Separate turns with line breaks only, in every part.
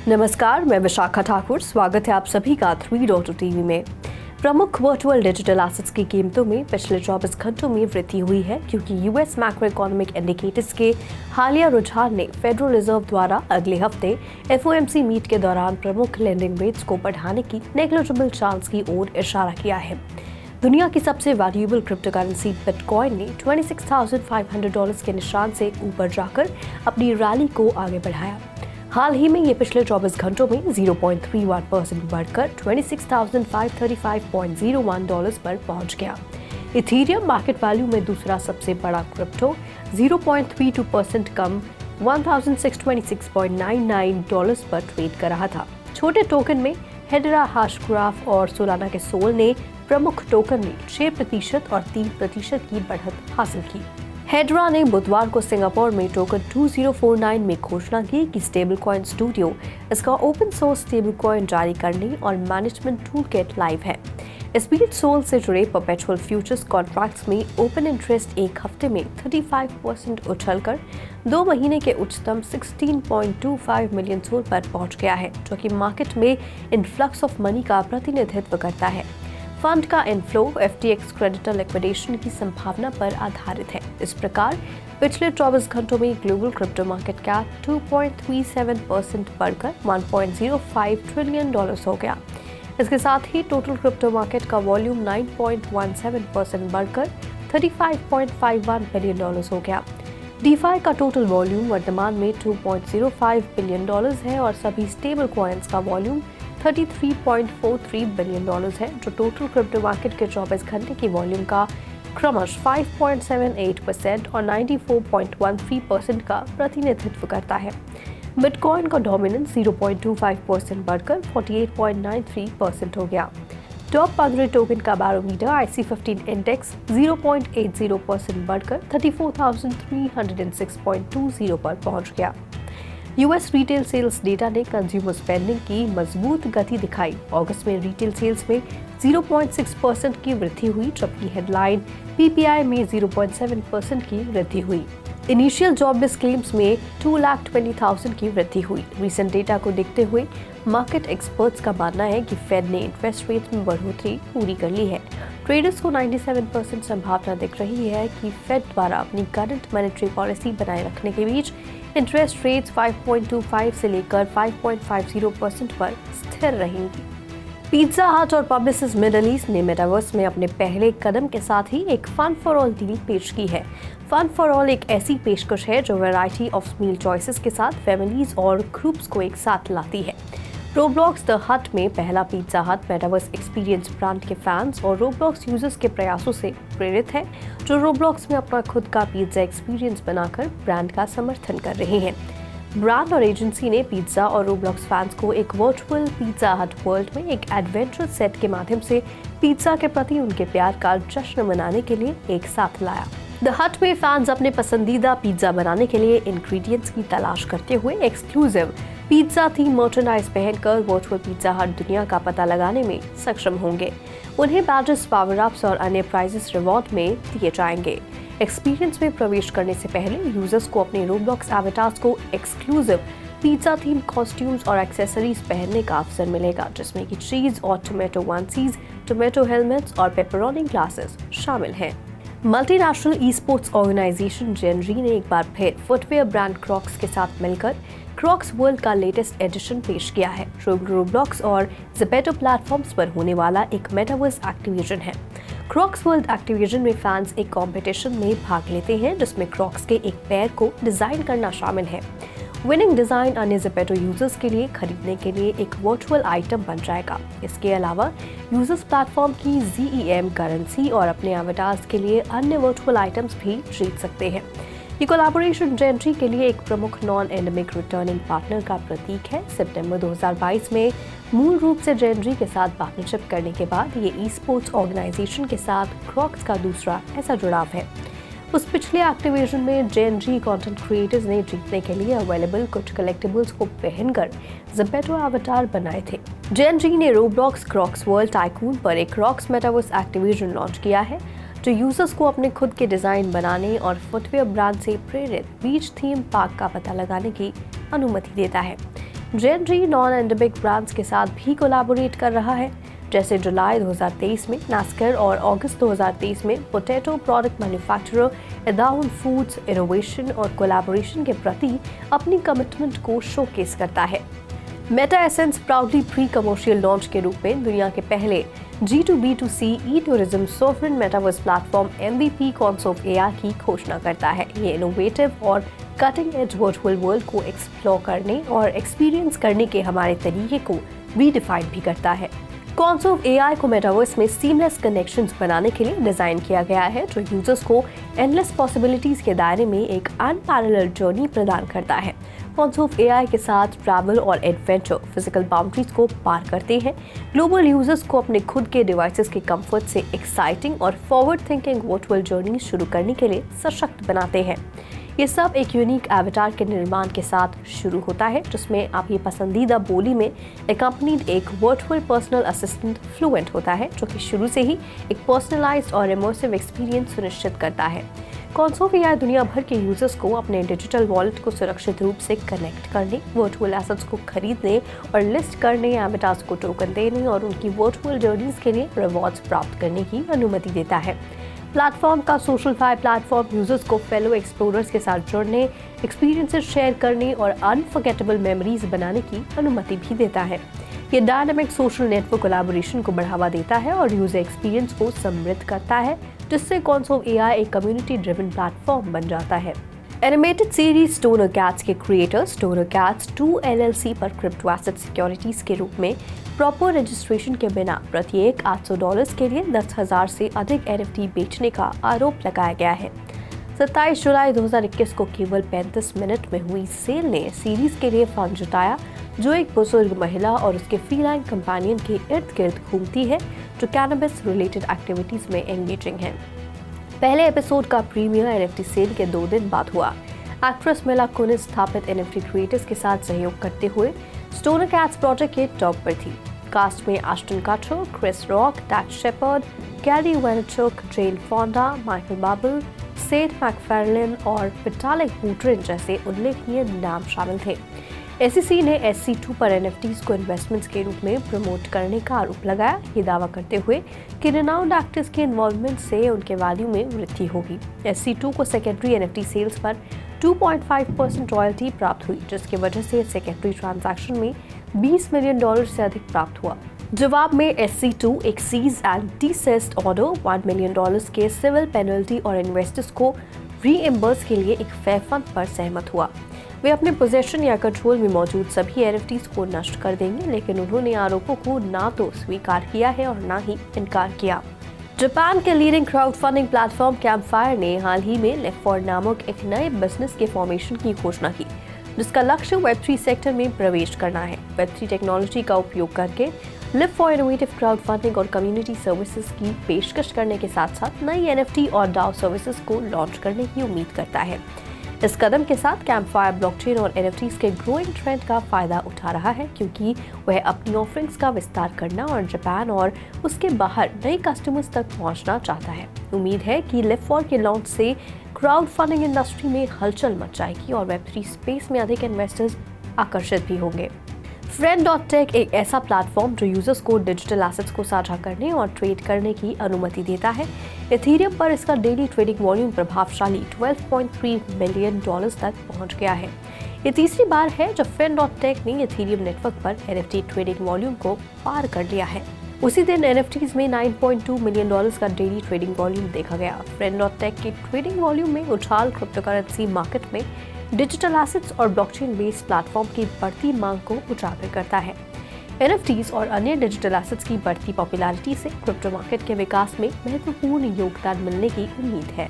नमस्कार, मैं विशाखा ठाकुर। स्वागत है आप सभी का 3 टीवी में। प्रमुख वर्चुअल डिजिटल एसेट्स की कीमतों में पिछले 24 घंटों में वृद्धि हुई है, क्योंकि यूएस मैक्रो इकोनॉमिक इंडिकेटर्स के हालिया रुझान ने फेडरल रिजर्व द्वारा अगले हफ्ते एफओएमसी मीट के दौरान प्रमुख लेंडिंग रेट्स को बढ़ाने की नेग्लिजिबल चांस की ओर इशारा किया है। दुनिया की सबसे वैल्यूएबल क्रिप्टो करेंसी बिटकॉइन ने $26,500 के निशान से ऊपर जाकर अपनी रैली को आगे बढ़ाया। हाल ही में ये पिछले 24 घंटों में 0.31% बढ़कर $26,535.01 पर पहुंच गया। इथीरियम मार्केट वैल्यू में दूसरा सबसे बड़ा क्रिप्टो 0.32% कम $1,626.99 पर ट्रेड कर रहा था। छोटे टोकन में हेडरा, हैशग्राफ और सोलाना के सोल ने प्रमुख टोकन में 6% और 3% की बढ़त हासिल की। हेडरा ने बुधवार को सिंगापुर में टोकन 2049 में घोषणा की कि स्टेबल कॉइन स्टूडियो इसका ओपन सोर्स स्टेबल कॉइन जारी करने और मैनेजमेंट टूलकिट लाइव है। इस बीच सोल से जुड़े परपेचुअल फ्यूचर्स कॉन्ट्रैक्ट्स में ओपन इंटरेस्ट एक हफ्ते में 35% उछलकर 2 महीने के उच्चतम 16.25 मिलियन सोल पर पहुंच गया है, जो कि मार्केट में इनफ्लक्स ऑफ मनी का प्रतिनिधित्व करता है। फंड का इनफ्लो FTX क्रेडिटर लिक्विडेशन की संभावना पर आधारित है। इस प्रकार पिछले 24 घंटों में ग्लोबल क्रिप्टो मार्केट कैप 2.37% बढ़कर $1.05 ट्रिलियन हो गया। इसके साथ ही टोटल क्रिप्टो मार्केट का वॉल्यूम 9.17% बढ़कर $35.51 बिलियन हो गया। डीफाई का टोटल वॉल्यूम वर्तमान में $2.05 बिलियन है और सभी स्टेबल कॉइन्स का वॉल्यूम $33.43 बिलियन है, जो टोटल क्रिप्टो मार्केट के 24 घंटे की वॉल्यूम का क्रमश 5.78% और 94.13% का प्रतिनिधित्व करता है। बिटकॉइन का डोमिनेंस 0.25% बढ़कर 48.93% हो गया। टॉप 15 टोकन का बैरोमीटर IC15 इंडेक्स 0.80% बढ़कर 34,306.20 पर पहुंच गया। यूएस रिटेल सेल्स डेटा ने कंज्यूमर स्पेंडिंग की मजबूत गति दिखाई। अगस्त में रिटेल सेल्स में 0.6% की वृद्धि हुई, जबकि हेडलाइन PPI में 0.7% की वृद्धि हुई। इनिशियल जॉबलेस क्लेम्स में 2,20,000 की वृद्धि हुई। रीसेंट डेटा को देखते हुए मार्केट एक्सपर्ट्स का मानना है कि फेड ने इंटरेस्ट रेट में बढ़ोतरी पूरी कर ली है। ट्रेडर्स को 97% संभावना दिख रही है कि फेड द्वारा अपनी करंट मॉनेटरी पॉलिसी बनाए रखने के बीच इंटरेस्ट रेट्स 5.25 से लेकर 5.50% पर स्थिर रहेंगी। पिज्जा हट और पब्लिसिस मिडल ईस्ट ने मेटावर्स में अपने पहले कदम के साथ ही एक फन फॉर ऑल डील पेश की है। फन फॉर ऑल एक ऐसी पेशकश है जो वैरायटी ऑफ मील चॉइसेस के साथ फैमिलीज और ग्रुप्स को एक साथ लाती है। रोब्लॉक्स द हट में पहला पिज्जा हट मेटावर्स एक्सपीरियंस ब्रांड के फैंस और रोब्लॉक्स यूजर्स के प्रयासों से प्रेरित है, जो रोब्लॉक्स में अपना खुद का पिज्जा एक्सपीरियंस बनाकर ब्रांड का समर्थन कर रहे हैं। ब्रांड और एजेंसी ने पिज्जा और रोब्लॉक्स फैंस को एक वर्चुअल पिज्जा हट वर्ल्ड में एक एडवेंचर सेट के माध्यम से पिज्जा के प्रति उनके प्यार का जश्न मनाने के लिए एक साथ लाया। द हट में फैंस अपने पसंदीदा पिज्जा बनाने के लिए इंग्रेडिएंट्स की तलाश करते हुए एक्सक्लूसिव पिज्जा थीम मर्चेंडाइज पहनकर वर्चुअल पिज्जा हट दुनिया का पता लगाने में सक्षम होंगे। उन्हें बैजेस, पावर अप्स और अन्य प्राइजेस रिवॉर्ड में दिए जाएंगे। एक्सपीरियंस में प्रवेश करने से पहले यूजर्स को अपने रोब्लॉक्स एवेटार्स को एक्सक्लूसिव पिज्जा थीम कॉस्ट्यूम्स और एक्सेसरीज पहनने का अवसर मिलेगा, जिसमें कि चीज और टोमेटो वनसीज, टोमेटो हेलमेट्स और पेपरोनी ग्लासेस शामिल हैं। मल्टीनेशनल ई स्पोर्ट्स ऑर्गेनाइजेशन जेनरी ने एक बार फिर फुटवेयर ब्रांड क्रॉक्स के साथ मिलकर क्रॉक्स वर्ल्ड का लेटेस्ट एडिशन पेश किया है, जो रोब्लॉक्स और ज़ेपेटो प्लेटफॉर्म्स पर होने वाला एक मेटावर्स एक्टिविजन है। क्रॉक्स वर्ल्ड एक्टिविजन में फैंस एक कंपटीशन में भाग लेते हैं, जिसमें क्रॉक्स के एक पैर को डिजाइन करना शामिल है। विनिंग डिजाइन अन्य ज़ेपेटो यूजर्स के लिए खरीदने के लिए एक वर्चुअल आइटम बन जाएगा। इसके अलावा यूजर्स प्लेटफॉर्म की ZEM करेंसी और अपने एवेटार्स के लिए अन्य वर्चुअल आइटम्स भी जीत सकते हैं। ये कोलैबोरेशन जेनरी के लिए एक प्रमुख नॉन एंडेमिक रिटर्निंग पार्टनर का प्रतीक है। सितंबर 2022 में मूल रूप से जेनरी के साथ पार्टनरशिप करने के बाद ये ई स्पोर्ट्स ऑर्गेनाइजेशन के साथ क्रॉक्स का दूसरा ऐसा जुड़ाव है। उस पिछले एक्टिविजन में जेनरी कंटेंट क्रिएटर्स ने जीतने के लिए अवेलेबल कुछ कलेक्टिबल्स को पहनकर ज़ेपेटो अवतार बनाए थे। जेनरी ने रोब्लॉक्स क्रॉक्स वर्ल्ड टाइकून पर एक क्रॉक्स मेटावर्स एक्टिविजन लॉन्च किया है, जो यूजर्स को अपने खुद के डिजाइन बनाने और फुटवेयर ब्रांड से प्रेरित बीच थीम पार्क का पता लगाने की अनुमति देता है। J&J नॉन एंडेमिक ब्रांड्स के साथ भी कोलैबोरेट कर रहा है, जैसे जुलाई 2023 में नास्कर और अगस्त 2023 में पोटैटो प्रोडक्ट मैन्युफैक्चरर एदाउन फूड्स इनोवेशन और कोलैबोरेशन के प्रति अपनी कमिटमेंट को शोकेस करता है। Meta Essence proudly pre commercial launch के रूप में दुनिया के पहले G2B2C e tourism sovereign metaverse platform MVP कॉन्सोव AI की घोषणा करता है। ये इनोवेटिव और कटिंग एज वर्चुअल वर्ल्ड को एक्सप्लोर करने और एक्सपीरियंस करने के हमारे तरीके को रीडिफाइन भी करता है। कॉन्सोव AI को मेटावर्स में सीमलेस कनेक्शंस बनाने के लिए डिजाइन किया गया है, जो यूजर्स को एंडलेस पॉसिबिलिटीज के दायरे में एक अनपैरेलल्ड जर्नी प्रदान करता है। कॉन्सोव AI के साथ ट्रैवल और एडवेंचर फिजिकल बाउंड्रीज को पार करते हैं, ग्लोबल यूजर्स को अपने खुद के डिवाइसेस के कंफर्ट से एक्साइटिंग और फॉरवर्ड थिंकिंग वर्चुअल जर्नी शुरू करने के लिए सशक्त बनाते हैं। ये सब एक यूनिक एवेटार के निर्माण के साथ शुरू होता है, जिसमें आपकी पसंदीदा बोली में एकम्पनीड एक वर्चुअल पर्सनल असिस्टेंट फ्लुएंट होता है, जो कि शुरू से ही एक पर्सनलाइज्ड और इमर्सिव एक्सपीरियंस सुनिश्चित करता है। कॉन्सोव AI दुनिया भर के यूजर्स को अपने डिजिटल वॉलेट को सुरक्षित रूप से कनेक्ट करने, वर्चुअल एसेट्स को खरीदने और लिस्ट करने, एवेटार्स को टोकन देने और उनकी वर्चुअल जर्नीज के लिए रिवॉर्ड्स प्राप्त करने की अनुमति देता है। प्लेटफॉर्म का सोशलफाई प्लेटफॉर्म यूजर्स को फेलो एक्सप्लोरर्स के साथ जुड़ने, एक्सपीरियंसेस शेयर करने और अनफॉरगेटेबल मेमोरीज बनाने की अनुमति भी देता है। ये डायनामिक सोशल नेटवर्क कोलैबोरेशन को बढ़ावा देता है और यूजर एक्सपीरियंस को समृद्ध करता है, जिससे कॉन्सोव AI एक कम्युनिटी ड्रिवन प्लेटफॉर्म बन जाता है। एनिमेटेड सीरीज स्टोनर कैट्स के क्रिएटर स्टोनर कैट्स 2 LLC पर क्रिप्टो एसेट सिक्योरिटीज के रूप में प्रॉपर रजिस्ट्रेशन के बिना प्रत्येक $800 के लिए 10,000 से अधिक NFT बेचने का आरोप लगाया गया है। 27 जुलाई 2021 को केवल 35 मिनट में हुई सेल ने सीरीज के लिए फंड जुटाया, जो एक बुजुर्ग महिला और उसके फीलाइन कंपेनियन के इर्द गिर्द घूमती है, जो कैनबिस रिलेटेड एक्टिविटीज में एंगेजिंग है। पहले एपिसोड का प्रीमियर NFT सेल के 2 दिन बाद हुआ। एक्ट्रेस मिला कुनिस स्थापित NFT क्रिएटर्स के साथ सहयोग करते हुए स्टोनर कैट्स प्रोजेक्ट के टॉप पर थी। कास्ट में Aston cutter, Chris rock, Dax Shepard, carry वेनचुक, जेन फोंडा, माइकल बाबल, सेठ मैकफार्लेन और विटालिक बुटेरिन जैसे उल्लेखनीय नाम शामिल थे। SEC ने SC2 पर NFTs को इन्वेस्टमेंट्स के रूप में प्रमोट करने का आरोप लगाया, ये दावा करते हुए कि रिनाउंड एक्टर्स के इन्वॉल्वमेंट से उनके वैल्यू में वृद्धि होगी। SC2 को सेकेंडरी NFT सेल्स पर 2.5% रॉयल्टी प्राप्त हुई, जिसकी वजह से सेकेंडरी ट्रांजैक्शन में $20 मिलियन से अधिक प्राप्त हुआ। जवाब में SC2 एक सीज एंड डिसेस्ड ऑर्डर $1 मिलियन के सिविल पेनल्टी और इन्वेस्टर्स को रीइम्बर्स के लिए एक फेयर फंड पर सहमत हुआ। वे अपने पोजेशन या कंट्रोल में मौजूद सभी NFTs को नष्ट कर देंगे, लेकिन उन्होंने आरोपों को ना तो स्वीकार किया है और ना ही इनकार किया। जापान के लीडिंग क्राउड फंडिंग प्लेटफॉर्म कैम्पफायर ने हाल ही में लेफ्ट4 नामक एक नए बिजनेस के फॉर्मेशन की घोषणा की, जिसका लक्ष्य Web3 सेक्टर में प्रवेश करना है। Web3 टेक्नोलॉजी का उपयोग करके लिव4 इनोवेटिव क्राउड फंडिंग और कम्युनिटी सर्विसेज की पेशकश करने के साथ साथ नई NFT और DAO सर्विसेज को लॉन्च करने की उम्मीद करता है। इस कदम के साथ कैम्पफायर ब्लॉकचेन और NFTs के ग्रोइंग ट्रेंड का फायदा उठा रहा है, क्योंकि वह अपनी ऑफरिंग्स का विस्तार करना और जापान और उसके बाहर नए कस्टमर्स तक पहुंचना चाहता है। उम्मीद है कि लिव4 के लॉन्च से क्राउड फंडिंग इंडस्ट्री में हलचल मच जाएगी और Web3 स्पेस में अधिक इन्वेस्टर्स आकर्षित भी होंगे। Friend.tech एक ऐसा प्लेटफॉर्म जो यूजर्स को डिजिटल एसेट्स को साझा करने और ट्रेड करने की अनुमति देता है। इथेरियम पर इसका डेली ट्रेडिंग वॉल्यूम प्रभावशाली $12.3 मिलियन तक पहुंच गया है। ये तीसरी बार है जब Friend.tech ने इथेरियम नेटवर्क पर NFT ट्रेडिंग वॉल्यूम को पार कर लिया है। उसी दिन NFTs में $9.2 मिलियन का डेली ट्रेडिंग वॉल्यूम देखा गया। Friend.tech की ट्रेडिंग वॉल्यूम में उछाल क्रिप्टोकरेंसी मार्केट में डिजिटल एसेट्स और ब्लॉकचेन बेस्ड प्लेटफॉर्म की बढ़ती मांग को उजागर करता है। NFTs और अन्य डिजिटल एसेट्स की बढ़ती पॉपुलैरिटी से क्रिप्टो मार्केट के विकास में महत्वपूर्ण योगदान मिलने की उम्मीद है।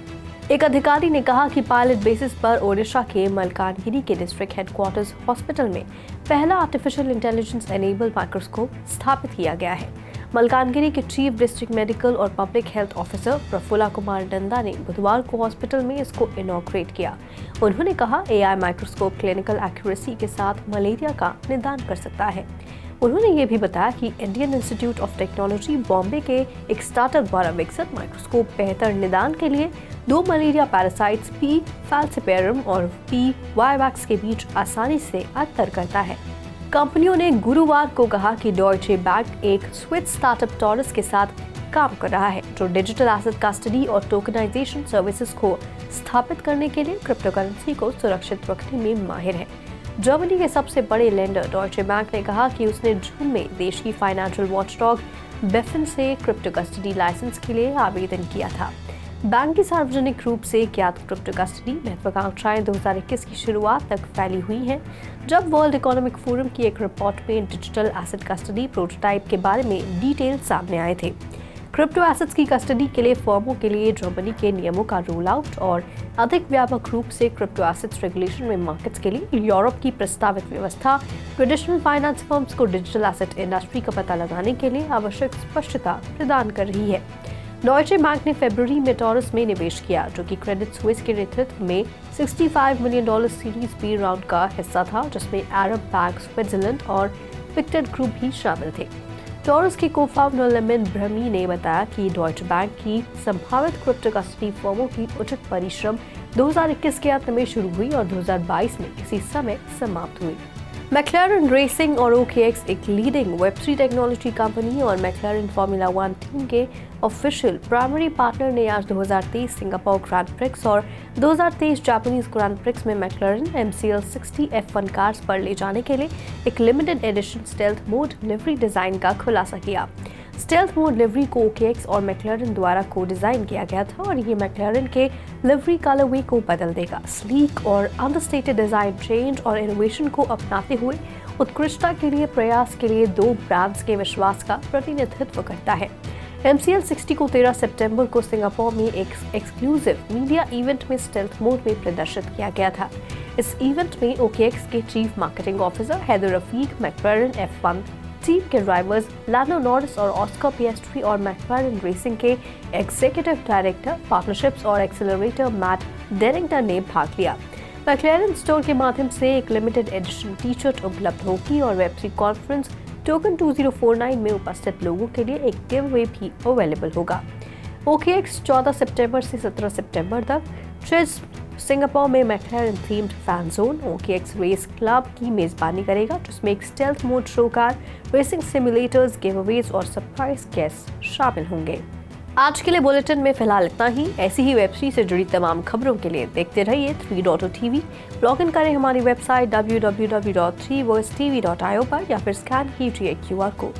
एक अधिकारी ने कहा कि पायलट बेसिस पर ओडिशा के मलकानगिरी के डिस्ट्रिक्ट हेडक्वार्टर्स हॉस्पिटल में पहला आर्टिफिशियल इंटेलिजेंस एनेबल माइक्रोस्कोप स्थापित किया गया है। मलकानगिरी के चीफ डिस्ट्रिक्ट मेडिकल और public health officer Prafulla Kumar Nanda ने बुधवार को हॉस्पिटल में इसको इनॉग्रेट किया। उन्होंने कहा, AI माइक्रोस्कोप क्लिनिकल एक्यूरेसी के साथ मलेरिया का निदान कर सकता है। उन्होंने ये भी बताया कि Indian institute of technology Bombay के एक स्टार्टअप द्वारा विकसित माइक्रोस्कोप बेहतर निदान के लिए 2 मलेरिया पैरासाइट्स P. falciparum और P. vivax के बीच आसानी से अंतर करता है। कंपनियों ने गुरुवार को कहा कि डॉयचे बैंक एक स्विस स्टार्टअप टॉरस के साथ काम कर रहा है, जो डिजिटल एसेट कस्टडी और टोकनाइजेशन सर्विसेज को स्थापित करने के लिए क्रिप्टो करेंसी को सुरक्षित रखने में माहिर है। जर्मनी के सबसे बड़े लेंडर डॉयचे बैंक ने कहा कि उसने जून में देश की फाइनेंशियल वॉचडॉग बेफिन से क्रिप्टो कस्टडी लाइसेंस के लिए आवेदन किया था। बैंक की सार्वजनिक रूप से ज्ञात क्रिप्टो कस्टडी महत्वाकांक्षाएं 2021 की शुरुआत तक फैली हुई हैं, जब वर्ल्ड इकोनॉमिक फोरम की एक रिपोर्ट में डिजिटल एसेट कस्टडी प्रोटोटाइप के बारे में डिटेल सामने आए थे। क्रिप्टो एसेट्स की कस्टडी के लिए फर्मों के लिए जर्मनी के नियमों का रोल आउट और अधिक व्यापक रूप से क्रिप्टो एसेट्स रेगुलेशन में मार्केट्स के लिए यूरोप की प्रस्तावित व्यवस्था ट्रेडिशनल फाइनेंस फर्म्स को डिजिटल एसेट इंडस्ट्री का पता लगाने के लिए आवश्यक स्पष्टता प्रदान कर रही है। डॉयचे बैंक ने फरवरी में टॉरस में निवेश किया, जो कि क्रेडिट स्विस के नेतृत्व में $65 मिलियन सीरीज बी राउंड का हिस्सा था, जिसमें अरब बैंक, स्विट्जरलैंड और पिक्टेड ग्रुप भी शामिल थे। टॉरस के को-फाउंडर लेमिन ब्रहमी ने बताया कि डॉयचे बैंक की संभावित क्रिप्टो कस्टडी फर्मों की उचित परिश्रम 2021 के अंत में शुरू हुई और 2022 में इसी समय समाप्त हुई। मैक्लारेन रेसिंग और OKX एक लीडिंग वेब3 टेक्नोलॉजी कंपनी और मैक्लारेन फॉर्मूला 1 टीम के ऑफिशियल प्राइमरी पार्टनर ने आज 2023 सिंगापुर ग्रैंड प्रिक्स और 2023 जापानीज ग्रैंड प्रिक्स में मैक्लारेन MCL 60 F1 कार्स पर ले जाने के लिए एक limited edition stealth mode livery design का खुलासा किया। स्टेल्थ मोड लिवरी को OKX और मैक्लारेन द्वारा को डिजाइन किया गया था और ये मैक्लारेन के लिवरी कलरवे को बदल देगा। स्लीक और अंडरस्टेटेड डिजाइन चेंज और इनोवेशन को अपनाते हुए उत्कृष्टता के लिए प्रयास के लिए दो ब्रांड्स के विश्वास का प्रतिनिधित्व करता है। MCL 60 को 13 सितंबर को सिंगापुर में एक एक्सक्लूसिव मीडिया इवेंट में स्टेल्थ मोड में प्रदर्शित किया गया था। इस इवेंट में OKX के chief marketing officer Haider Rafique, McLaren F1 team के ड्राइवर्स लैंडो नॉरिस और ऑस्कर पिएस्ट्री और मैक्लारेन रेसिंग के एग्जीक्यूटिव डायरेक्टर पार्टनरशिप्स और एक्सेलरेटर मैट डेरिंगटन ने भाग लिया। मैक्लारेन स्टोर के माध्यम से एक लिमिटेड एडिशन टी-शर्ट उपलब्ध होगी और वेब3 कॉन्फ्रेंस टोकन 2049 में उपस्थित लोगों के लिए एक गिव अवे भी अवेलेबल होगा। OKX 14 सितंबर से 17 सितंबर तक चेस सिंगापुर में McLaren themed fan zone OKX race club की मेजबानी करेगा, जिसमें एक stealth mode show car, racing simulators, giveaways और सरप्राइज गेस्ट शामिल होंगे। आज के लिए बुलेटिन में फिलहाल इतना ही। ऐसी ही वेब3 से जुड़ी तमाम खबरों के लिए देखते रहिए 3.0 TV। लॉग इन करें हमारी वेबसाइट www.3voicetv.io पर या फिर स्कैन कीजिए QR कोड।